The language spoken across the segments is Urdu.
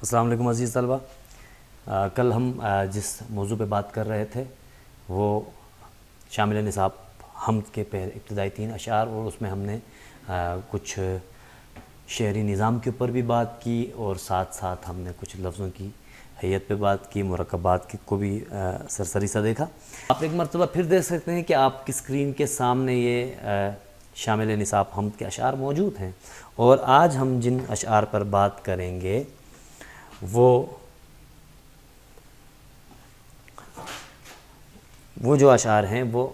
السلام علیکم عزیز طلبہ. کل ہم جس موضوع پہ بات کر رہے تھے وہ شامل نصاب حمد کے ابتدائی 3 اشعار، اور اس میں ہم نے کچھ شعری نظام کے اوپر بھی بات کی، اور ساتھ ساتھ ہم نے کچھ لفظوں کی حیت پہ بات کی، مرکبات کو بھی سرسری سا دیکھا. آپ ایک مرتبہ پھر دیکھ سکتے ہیں کہ آپ کی اسکرین کے سامنے یہ شامل نصاب حمد کے اشعار موجود ہیں، اور آج ہم جن اشعار پر بات کریں گے وہ جو اشعار ہیں وہ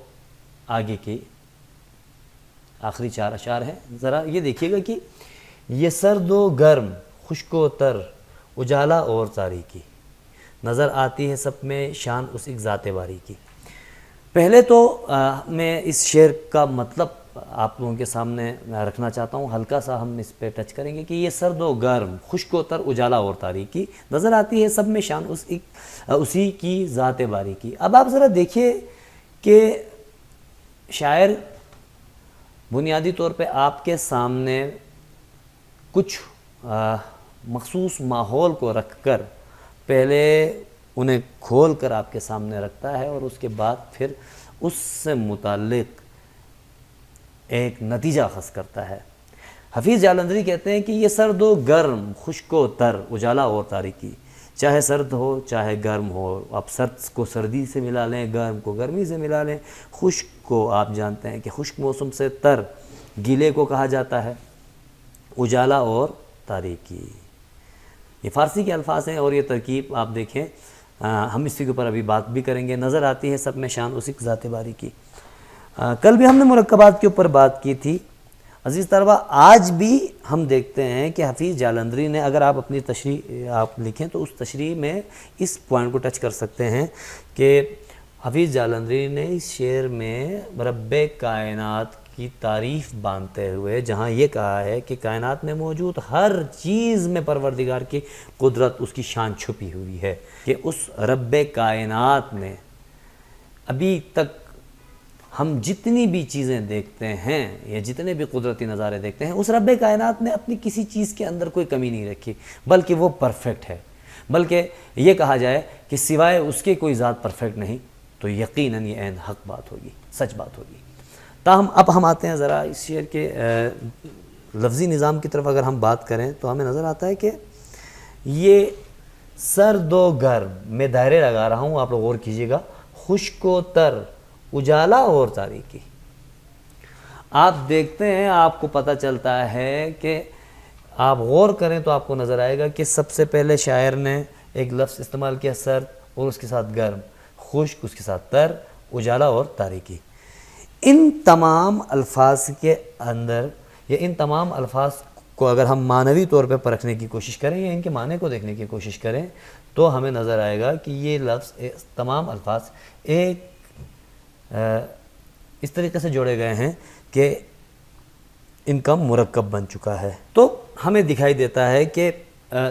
آگے کی آخری 4 اشعار ہیں. ذرا یہ دیکھیے گا کہ یہ سرد و گرم، خشک و تر، اجالا اور تاریکی، نظر آتی ہے سب میں شان اس ایک ذات باری کی. پہلے تو میں اس شعر کا مطلب آپ لوگوں کے سامنے رکھنا چاہتا ہوں، ہلکا سا ہم اس پہ ٹچ کریں گے کہ یہ سرد و گرم، خشک و تر، اجالا اور تاریکی، نظر آتی ہے سب میں شان اسی کی ذات باری کی. اب آپ ذرا دیکھیے کہ شاعر بنیادی طور پہ آپ کے سامنے کچھ مخصوص ماحول کو رکھ کر پہلے انہیں کھول کر آپ کے سامنے رکھتا ہے، اور اس کے بعد پھر اس سے متعلق ایک نتیجہ اخذ کرتا ہے. حفیظ جالندھری کہتے ہیں کہ یہ سرد و گرم، خشک و تر، اجالا اور تاریکی، چاہے سرد ہو چاہے گرم ہو، آپ سرد کو سردی سے ملا لیں، گرم کو گرمی سے ملا لیں، خشک کو آپ جانتے ہیں کہ خشک موسم سے تر گیلے کو کہا جاتا ہے، اجالا اور تاریکی یہ فارسی کے الفاظ ہیں. اور یہ ترکیب آپ دیکھیں، ہم اسی کے اوپر ابھی بات بھی کریں گے. نظر آتی ہے سب میں شان اسی کی ذات باری کی. کل بھی ہم نے مرکبات کے اوپر بات کی تھی. عزیز طلبہ، آج بھی ہم دیکھتے ہیں کہ حفیظ جالندھری نے، اگر آپ اپنی تشریح آپ لکھیں تو اس تشریح میں اس پوائنٹ کو ٹچ کر سکتے ہیں کہ حفیظ جالندھری نے اس شعر میں رب کائنات کی تعریف باندھتے ہوئے جہاں یہ کہا ہے کہ کائنات میں موجود ہر چیز میں پروردگار کی قدرت، اس کی شان چھپی ہوئی ہے، کہ اس رب کائنات نے ابھی تک ہم جتنی بھی چیزیں دیکھتے ہیں یا جتنے بھی قدرتی نظارے دیکھتے ہیں، اس رب کائنات نے اپنی کسی چیز کے اندر کوئی کمی نہیں رکھی، بلکہ وہ پرفیکٹ ہے. بلکہ یہ کہا جائے کہ سوائے اس کے کوئی ذات پرفیکٹ نہیں، تو یقیناً یہ عین حق بات ہوگی، سچ بات ہوگی. تاہم اب ہم آتے ہیں ذرا اس شعر کے لفظی نظام کی طرف. اگر ہم بات کریں تو ہمیں نظر آتا ہے کہ یہ سرد و گرم، میں دائرے لگا رہا ہوں، آپ لوگ غور کیجئے گا، خشک و تر، اجالا اور تاریکی. آپ دیکھتے ہیں، آپ کو پتہ چلتا ہے کہ آپ غور کریں تو آپ کو نظر آئے گا کہ سب سے پہلے شاعر نے ایک لفظ استعمال کیا، سرد، اور اس کے ساتھ گرم، خشک، اس کے ساتھ تر، اجالا اور تاریکی. ان تمام الفاظ کے اندر یا ان تمام الفاظ کو اگر ہم معنوی طور پہ پرکھنے کی کوشش کریں یا ان کے معنی کو دیکھنے کی کوشش کریں تو ہمیں نظر آئے گا کہ یہ لفظ، تمام الفاظ ایک اس طریقے سے جوڑے گئے ہیں کہ ان کا مرکب بن چکا ہے. تو ہمیں دکھائی دیتا ہے کہ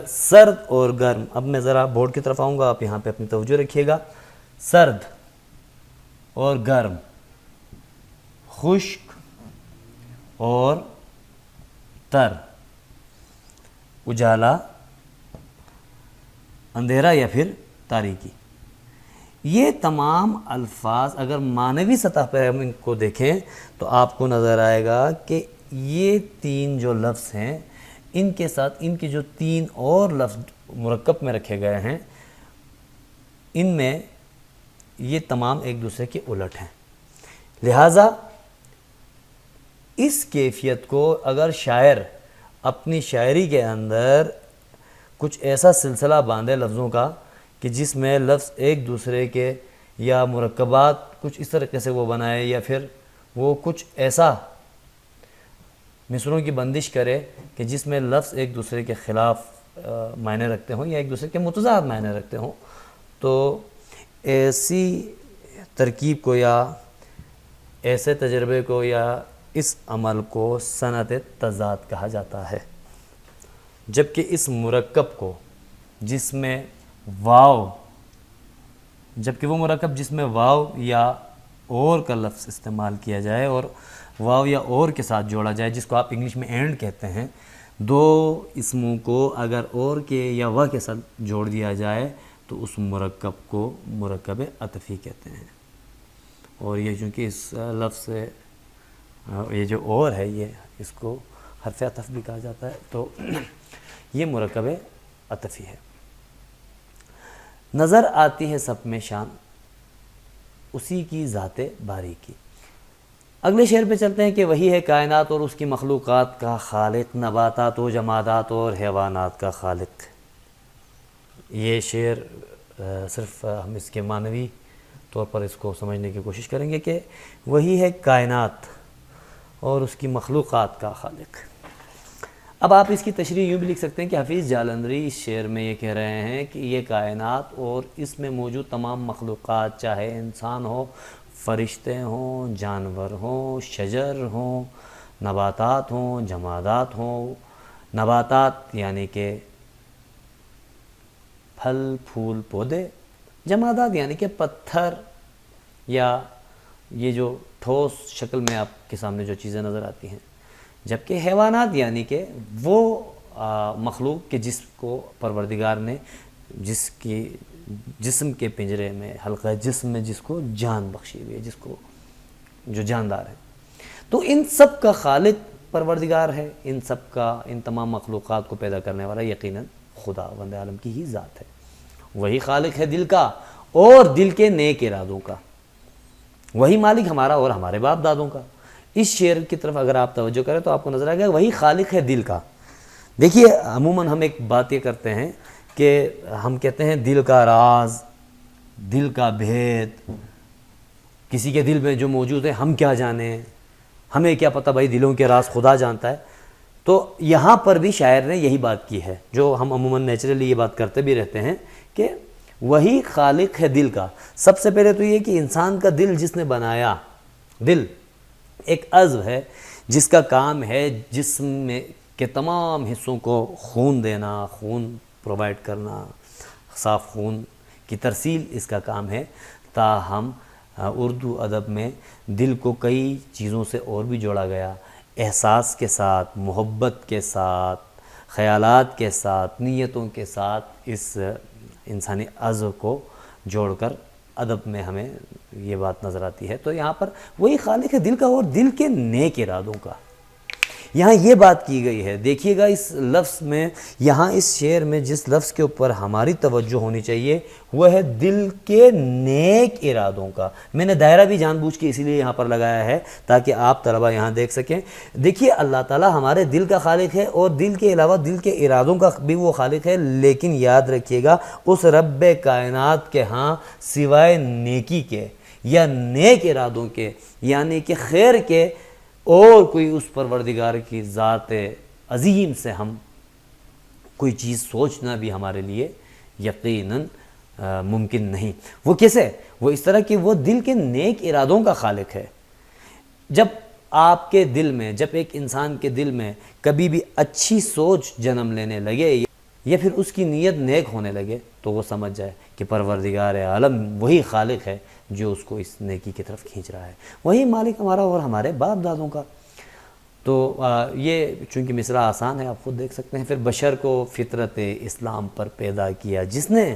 سرد اور گرم. اب میں ذرا بورڈ کی طرف آؤں گا، آپ یہاں پہ اپنی توجہ رکھیے گا. سرد اور گرم، خشک اور تر، اجالا، اندھیرا یا پھر تاریکی، یہ تمام الفاظ اگر معنوی سطح پر ہم ان کو دیکھیں تو آپ کو نظر آئے گا کہ یہ 3 جو لفظ ہیں، ان کے ساتھ ان کے جو 3 اور لفظ مرکب میں رکھے گئے ہیں، ان میں یہ تمام ایک دوسرے کے الٹ ہیں. لہٰذا اس کیفیت کو اگر شاعر اپنی شاعری کے اندر کچھ ایسا سلسلہ باندھے لفظوں کا کہ جس میں لفظ ایک دوسرے کے یا مرکبات کچھ اس طریقے سے وہ بنائے، یا پھر وہ کچھ ایسا مصروں کی بندش کرے کہ جس میں لفظ ایک دوسرے کے خلاف معنی رکھتے ہوں یا ایک دوسرے کے متضاد معنی رکھتے ہوں، تو ایسی ترکیب کو یا ایسے تجربے کو یا اس عمل کو صنعت تضاد کہا جاتا ہے. جبکہ اس مرکب کو جس میں واو یا اور کا لفظ استعمال کیا جائے اور واو یا اور کے ساتھ جوڑا جائے، جس کو آپ انگلش میں اینڈ کہتے ہیں، دو اسموں کو اگر اور کے یا و کے ساتھ جوڑ دیا جائے تو اس مرکب کو مرکب عطفی کہتے ہیں. اور یہ چونکہ اس لفظ سے یہ جو اور ہے یہ اس کو حرف عطف بھی کہا جاتا ہے تو یہ مرکب عطفی ہے. نظر آتی ہے سب میں شان اسی کی ذات باری کی. اگلے شعر پہ چلتے ہیں کہ وہی ہے کائنات اور اس کی مخلوقات کا خالق، نباتات و جمادات اور حیوانات کا خالق. یہ شعر صرف ہم اس کے معنوی طور پر اس کو سمجھنے کی کوشش کریں گے کہ وہی ہے کائنات اور اس کی مخلوقات کا خالق. اب آپ اس کی تشریح یوں بھی لکھ سکتے ہیں کہ حفیظ جالندھری اس شعر میں یہ کہہ رہے ہیں کہ یہ کائنات اور اس میں موجود تمام مخلوقات، چاہے انسان ہو، فرشتے ہوں، جانور ہوں، شجر ہوں، نباتات ہوں، جمادات ہوں. نباتات یعنی کہ پھل پھول پودے، جمادات یعنی کہ پتھر یا یہ جو ٹھوس شکل میں آپ کے سامنے جو چیزیں نظر آتی ہیں. جبکہ حیوانات یعنی کہ وہ مخلوق کہ جس کو پروردگار نے جس کی جسم کے پنجرے میں، حلقہ جسم میں جس کو جان بخشی ہوئی ہے، جس کو جو جاندار ہے. تو ان سب کا خالق پروردگار ہے، ان سب کا، ان تمام مخلوقات کو پیدا کرنے والا یقیناً خدا وند عالم کی ہی ذات ہے. وہی خالق ہے دل کا اور دل کے نیک ارادوں کا. وہی مالک ہمارا اور ہمارے باپ دادوں کا. اس شعر کی طرف اگر آپ توجہ کریں تو آپ کو نظر آئے گا وہی خالق ہے دل کا. دیکھیے عموماً ہم ایک بات یہ کرتے ہیں کہ ہم کہتے ہیں دل کا راز، دل کا بھید، کسی کے دل میں جو موجود ہے ہم کیا جانیں، ہمیں کیا پتہ بھائی، دلوں کے راز خدا جانتا ہے. تو یہاں پر بھی شاعر نے یہی بات کی ہے جو ہم عموماً نیچرلی یہ بات کرتے بھی رہتے ہیں کہ وہی خالق ہے دل کا. سب سے پہلے تو یہ کہ انسان کا دل جس نے بنایا، دل ایک عضو ہے جس کا کام ہے جسم میں کے تمام حصوں کو خون دینا، خون پرووائڈ کرنا، صاف خون کی ترسیل اس کا کام ہے. تاہم اردو ادب میں دل کو کئی چیزوں سے اور بھی جوڑا گیا، احساس کے ساتھ، محبت کے ساتھ، خیالات کے ساتھ، نیتوں کے ساتھ اس انسانی عضو کو جوڑ کر ادب میں ہمیں یہ بات نظر آتی ہے. تو یہاں پر وہی خالق ہے دل کا اور دل کے نیک ارادوں کا. یہاں یہ بات کی گئی ہے. دیکھیے گا اس لفظ میں، یہاں اس شعر میں جس لفظ کے اوپر ہماری توجہ ہونی چاہیے وہ ہے دل کے نیک ارادوں کا. میں نے دائرہ بھی جان بوجھ کے اسی لیے یہاں پر لگایا ہے تاکہ آپ طلبہ یہاں دیکھ سکیں. دیکھیے اللہ تعالیٰ ہمارے دل کا خالق ہے اور دل کے علاوہ دل کے ارادوں کا بھی وہ خالق ہے. لیکن یاد رکھیے گا اس رب کائنات کے ہاں سوائے نیکی کے یا نیک ارادوں کے یعنی کہ خیر کے اور کوئی اس پروردگار کی ذات عظیم سے ہم کوئی چیز سوچنا بھی ہمارے لیے یقیناً ممکن نہیں. وہ کیسے؟ وہ اس طرح کہ وہ دل کے نیک ارادوں کا خالق ہے. جب آپ کے دل میں، جب ایک انسان کے دل میں کبھی بھی اچھی سوچ جنم لینے لگے یا پھر اس کی نیت نیک ہونے لگے تو وہ سمجھ جائے کہ پروردگار عالم وہی خالق ہے جو اس کو اس نیکی کی طرف کھینچ رہا ہے، وہی مالک ہمارا اور ہمارے باپ دادوں کا. تو یہ چونکہ مصرع آسان ہے آپ خود دیکھ سکتے ہیں. پھر بشر کو فطرت اسلام پر پیدا کیا جس نے،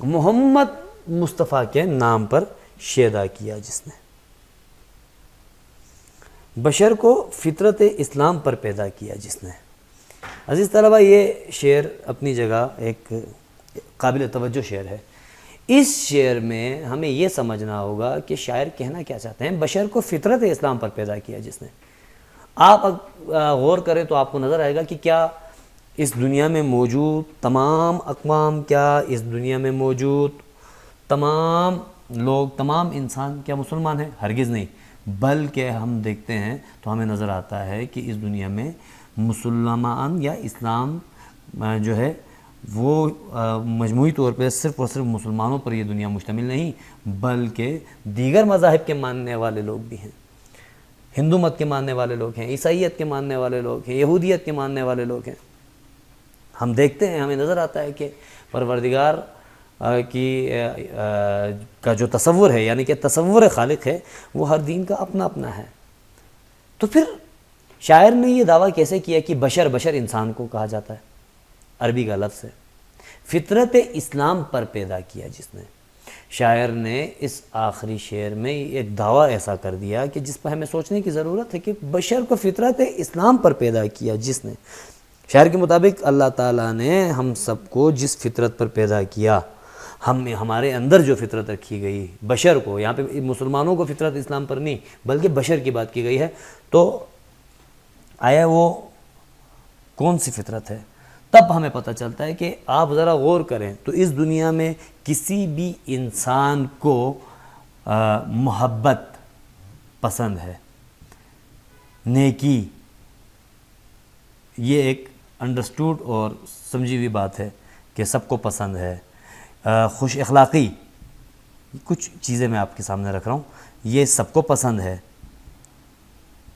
محمد مصطفیٰ کے نام پر شیدا کیا جس نے. بشر کو فطرت اسلام پر پیدا کیا جس نے. عزیز طلبہ یہ شعر اپنی جگہ ایک قابل توجہ شعر ہے. اس شعر میں ہمیں یہ سمجھنا ہوگا کہ شاعر کہنا کیا چاہتے ہیں. بشر کو فطرت اسلام پر پیدا کیا جس نے. آپ غور کریں تو آپ کو نظر آئے گا کہ کیا اس دنیا میں موجود تمام اقوام، کیا اس دنیا میں موجود تمام لوگ، تمام انسان کیا مسلمان ہیں؟ ہرگز نہیں. بلکہ ہم دیکھتے ہیں تو ہمیں نظر آتا ہے کہ اس دنیا میں مسلمان یا اسلام جو ہے وہ مجموعی طور پہ صرف اور صرف مسلمانوں پر یہ دنیا مشتمل نہیں بلکہ دیگر مذاہب کے ماننے والے لوگ بھی ہیں. ہندو مت کے ماننے والے لوگ ہیں، عیسائیت کے ماننے والے لوگ ہیں، یہودیت کے ماننے والے لوگ ہیں. ہم دیکھتے ہیں، ہمیں نظر آتا ہے کہ پروردگار کا جو تصور ہے یعنی کہ تصور خالق ہے وہ ہر دین کا اپنا اپنا ہے. تو پھر شاعر نے یہ دعویٰ کیسے کیا کہ بشر انسان کو کہا جاتا ہے، عربی کا لفظ ہے، فطرت اسلام پر پیدا کیا جس نے. شاعر نے اس آخری شعر میں ایک دعویٰ ایسا کر دیا کہ جس پر ہمیں سوچنے کی ضرورت ہے کہ بشر کو فطرت اسلام پر پیدا کیا جس نے. شاعر کے مطابق اللہ تعالیٰ نے ہم سب کو جس فطرت پر پیدا کیا، ہمارے اندر جو فطرت رکھی گئی بشر کو، یہاں پہ مسلمانوں کو فطرت اسلام پر نہیں بلکہ بشر کی بات کی گئی ہے، تو آیا وہ کون سی فطرت ہے؟ تب ہمیں پتہ چلتا ہے کہ آپ ذرا غور کریں تو اس دنیا میں کسی بھی انسان کو محبت پسند ہے، نیکی، یہ ایک انڈرسٹوڈ اور سمجھی ہوئی بات ہے کہ سب کو پسند ہے. خوش اخلاقی، کچھ چیزیں میں آپ کے سامنے رکھ رہا ہوں، یہ سب کو پسند ہے.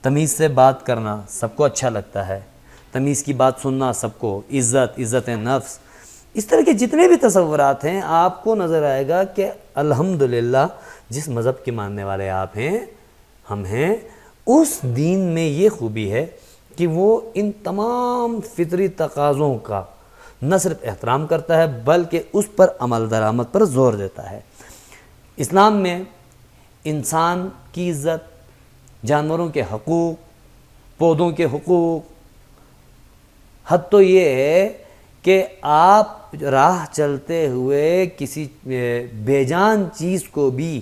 تمیز سے بات کرنا سب کو اچھا لگتا ہے، تمیز کی بات سننا سب کو، عزت نفس، اس طرح کے جتنے بھی تصورات ہیں آپ کو نظر آئے گا کہ الحمدللہ جس مذہب کے ماننے والے آپ ہیں، ہم ہیں، اس دین میں یہ خوبی ہے کہ وہ ان تمام فطری تقاضوں کا نہ صرف احترام کرتا ہے بلکہ اس پر عمل درآمد پر زور دیتا ہے. اسلام میں انسان کی عزت، جانوروں کے حقوق، پودوں کے حقوق، حد تو یہ ہے کہ آپ راہ چلتے ہوئے کسی بے جان چیز کو بھی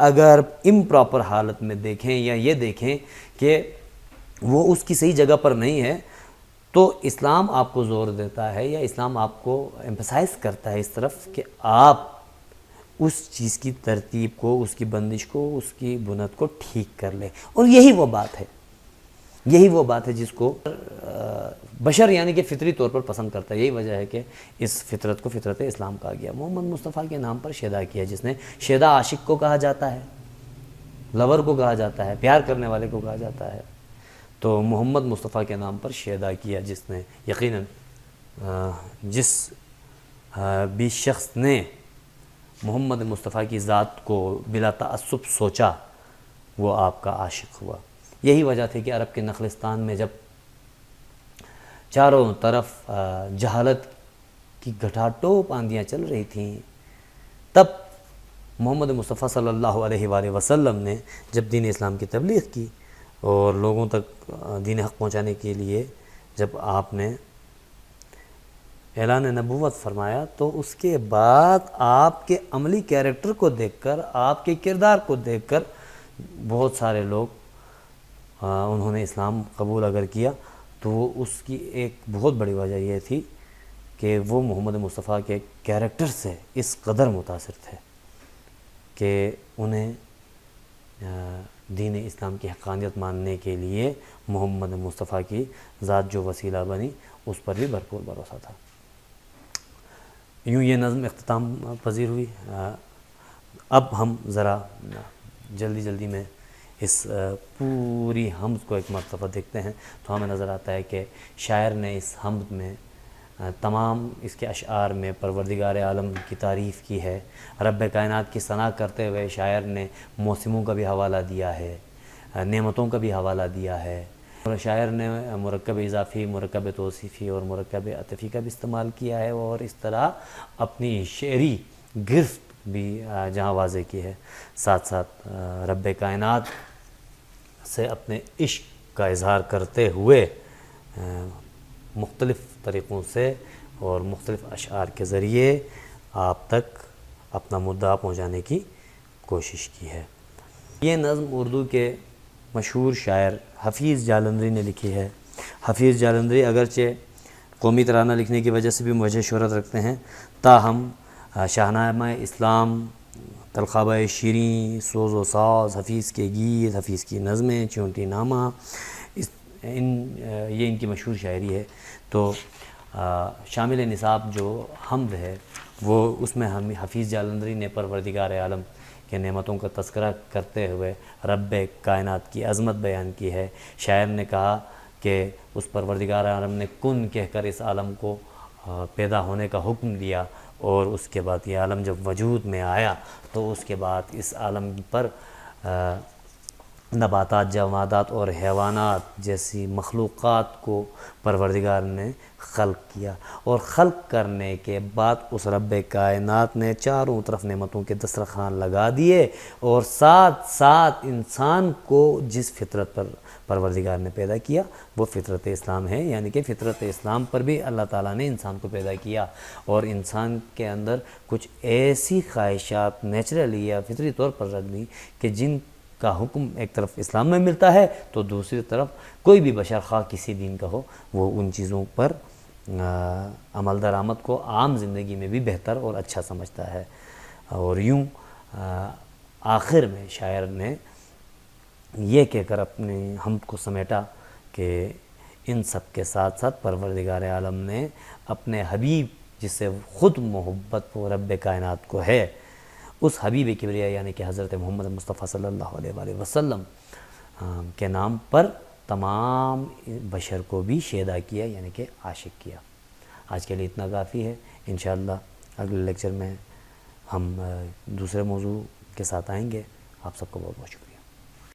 اگر امپراپر حالت میں دیکھیں یا یہ دیکھیں کہ وہ اس کی صحیح جگہ پر نہیں ہے، تو اسلام آپ کو زور دیتا ہے یا اسلام آپ کو ایمفسائز کرتا ہے اس طرف کہ آپ اس چیز کی ترتیب کو، اس کی بندش کو، اس کی بنیاد کو ٹھیک کر لیں. اور یہی وہ بات ہے جس کو بشر یعنی کہ فطری طور پر پسند کرتا ہے. یہی وجہ ہے کہ اس فطرت کو فطرت اسلام کہا گیا. محمد مصطفیٰ کے نام پر شیدا کیا جس نے، شیدا عاشق کو کہا جاتا ہے، لور کو کہا جاتا ہے، پیار کرنے والے کو کہا جاتا ہے. تو محمد مصطفیٰ کے نام پر شیدا کیا جس نے، یقیناً جس بھی شخص نے محمد مصطفیٰ کی ذات کو بلا تعصب سوچا وہ آپ کا عاشق ہوا. یہی وجہ تھی کہ عرب کے نخلستان میں جب چاروں طرف جہالت کی گھٹاٹوپ آندیاں چل رہی تھیں، تب محمد مصطفیٰ صلی اللہ علیہ وآلہ وسلم نے جب دین اسلام کی تبلیغ کی اور لوگوں تک دین حق پہنچانے کے لیے جب آپ نے اعلان نبوت فرمایا، تو اس کے بعد آپ کے عملی کیریکٹر کو دیکھ کر، آپ کے کردار کو دیکھ کر بہت سارے لوگ انہوں نے اسلام قبول اگر کیا تو اس کی ایک بہت بڑی وجہ یہ تھی کہ وہ محمد مصطفیٰ کے کیریکٹر سے اس قدر متاثر تھے کہ انہیں دین اسلام کی حقانیت ماننے کے لیے محمد مصطفیٰ کی ذات جو وسیلہ بنی اس پر بھی بھرپور بھروسہ تھا. یوں یہ نظم اختتام پذیر ہوئی. اب ہم ذرا جلدی میں اس پوری حمد کو ایک مرتبہ دیکھتے ہیں تو ہمیں نظر آتا ہے کہ شاعر نے اس حمد میں تمام اس کے اشعار میں پروردگار عالم کی تعریف کی ہے. رب کائنات کی ثنا کرتے ہوئے شاعر نے موسموں کا بھی حوالہ دیا ہے، نعمتوں کا بھی حوالہ دیا ہے. اور شاعر نے مرکب اضافی، مرکب توصیفی اور مرکب عطفی کا بھی استعمال کیا ہے، اور اس طرح اپنی شعری گرفت بھی جہاں واضح کی ہے. ساتھ رب کائنات سے اپنے عشق کا اظہار کرتے ہوئے مختلف طریقوں سے اور مختلف اشعار کے ذریعے آپ تک اپنا مدعا پہنچانے کی کوشش کی ہے. یہ نظم اردو کے مشہور شاعر حفیظ جالندری نے لکھی ہے. حفیظ جالندری اگرچہ قومی ترانہ لکھنے کی وجہ سے بھی وجہ شہرت رکھتے ہیں، تاہم شاہنامہ اسلام، تلخابہ شیریں، سوز و ساز، حفیظ کے گیت، حفیظ کی نظمیں، چونٹی نامہ، یہ ان کی مشہور شاعری ہے. تو شامل نصاب جو حمد ہے وہ اس میں ہم حفیظ جالندری نے پروردگار عالم کے نعمتوں کا تذکرہ کرتے ہوئے رب کائنات کی عظمت بیان کی ہے. شاعر نے کہا کہ اس پروردگار عالم نے کن کہہ کر اس عالم کو پیدا ہونے کا حکم دیا، اور اس کے بعد یہ عالم جب وجود میں آیا تو اس کے بعد اس عالم پر نباتات، جمادات اور حیوانات جیسی مخلوقات کو پروردگار نے خلق کیا، اور خلق کرنے کے بعد اس رب کائنات نے چاروں طرف نعمتوں کے دسترخوان لگا دیے، اور ساتھ ساتھ انسان کو جس فطرت پر پروردگار نے پیدا کیا وہ فطرت اسلام ہے، یعنی کہ فطرت اسلام پر بھی اللہ تعالیٰ نے انسان کو پیدا کیا، اور انسان کے اندر کچھ ایسی خواہشات نیچرلی یا فطری طور پر رکھ دی کہ جن کا حکم ایک طرف اسلام میں ملتا ہے تو دوسری طرف کوئی بھی بشر خواہ کسی دین کا ہو وہ ان چیزوں پر عمل درآمد کو عام زندگی میں بھی بہتر اور اچھا سمجھتا ہے۔ اور یوں آخر میں شاعر نے یہ کہہ کر اپنے حمد کو سمیٹا کہ ان سب کے ساتھ ساتھ پروردگار عالم نے اپنے حبیب جس سے خود محبت و رب کائنات کو ہے، اس حبیب کبریا یعنی کہ حضرت محمد مصطفیٰ صلی اللہ علیہ وآلہ وسلم کے نام پر تمام بشر کو بھی شیدا کیا، یعنی کہ عاشق کیا۔ آج کے لیے اتنا کافی ہے، انشاءاللہ اگلے لیکچر میں ہم دوسرے موضوع کے ساتھ آئیں گے۔ آپ سب کو بہت بہت شکریہ۔